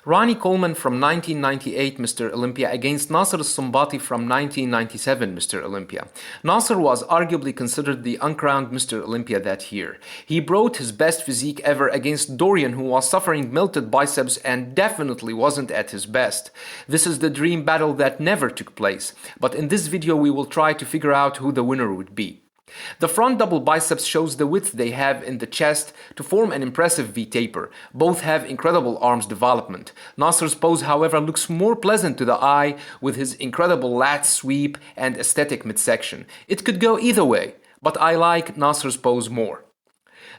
Ronnie Coleman from 1998 Mr. Olympia against Nasser Sonbaty from 1997 Mr. Olympia. Nasser was arguably considered the uncrowned Mr. Olympia that year. He brought his best physique ever against Dorian, who was suffering melted biceps and definitely wasn't at his best. This is the dream battle that never took place, but in this video we will try to figure out who the winner would be. The front double biceps shows the width they have in the chest to form an impressive V-taper. Both have incredible arms development. Nasser's pose, however, looks more pleasant to the eye with his incredible lat sweep and aesthetic midsection. It could go either way, but I like Nasser's pose more.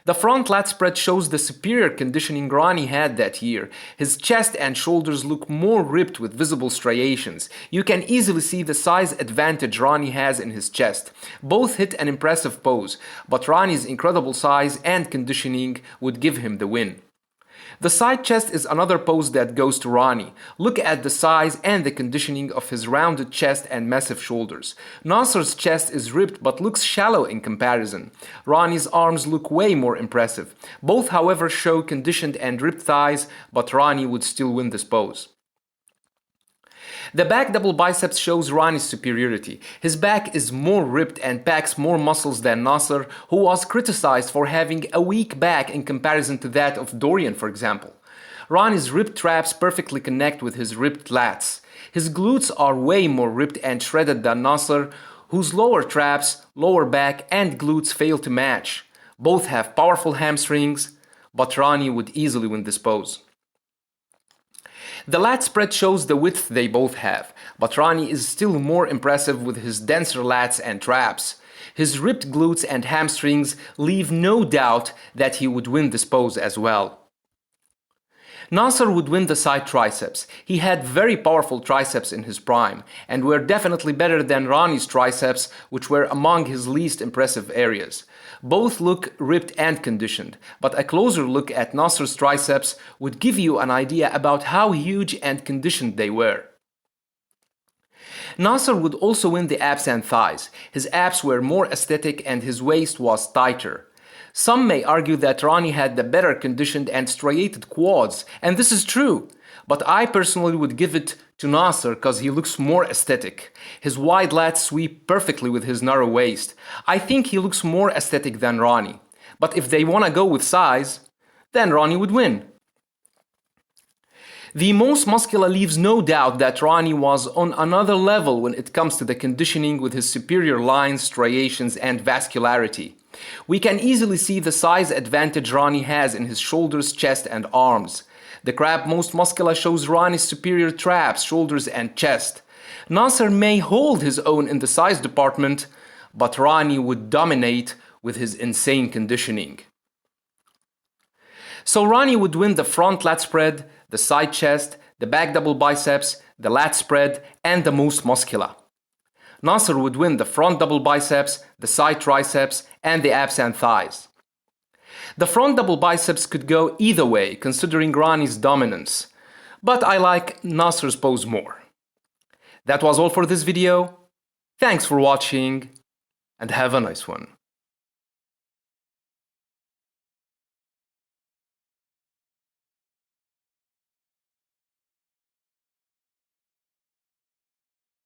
The front lat spread shows the superior conditioning Ronnie had that year. His chest and shoulders look more ripped with visible striations. You can easily see the size advantage Ronnie has in his chest. Both hit an impressive pose, but Ronnie's incredible size and conditioning would give him the win. The side chest is another pose that goes to Ronnie. Look at the size and the conditioning of his rounded chest and massive shoulders. Nasser's chest is ripped but looks shallow in comparison. Ronnie's arms look way more impressive. Both, however, show conditioned and ripped thighs, but Ronnie would still win this pose. The back double biceps shows Ronnie's superiority. His back is more ripped and packs more muscles than Nasser, who was criticized for having a weak back in comparison to that of Dorian, for example. Ronnie's ripped traps perfectly connect with his ripped lats. His glutes are way more ripped and shredded than Nasser, whose lower traps, lower back and glutes fail to match. Both have powerful hamstrings, but Ronnie would easily win this pose. The lat spread shows the width they both have, but Ronnie is still more impressive with his denser lats and traps. His ripped glutes and hamstrings leave no doubt that he would win this pose as well. Nasser would win the side triceps. He had very powerful triceps in his prime, and were definitely better than Ronnie's triceps, which were among his least impressive areas. Both look ripped and conditioned, but a closer look at Nasser's triceps would give you an idea about how huge and conditioned they were. Nasser would also win the abs and thighs. His abs were more aesthetic and his waist was tighter. Some may argue that Ronnie had the better conditioned and striated quads, and this is true. But I personally would give it to Nasser because he looks more aesthetic. His wide lats sweep perfectly with his narrow waist. I think he looks more aesthetic than Ronnie. But if they want to go with size, then Ronnie would win. The most muscular leaves no doubt that Ronnie was on another level when it comes to the conditioning with his superior lines, striations and vascularity. We can easily see the size advantage Ronnie has in his shoulders, chest and arms. The crab most muscular shows Ronnie's superior traps, shoulders and chest. Nasser may hold his own in the size department, but Ronnie would dominate with his insane conditioning. So Ronnie would win the front lat spread, the side chest, the back double biceps, the lat spread and the most muscular. Nasser would win the front double biceps, the side triceps, and the abs and thighs. The front double biceps could go either way, considering Ronnie's dominance, but I like Nasser's pose more. That was all for this video. Thanks for watching, and have a nice one.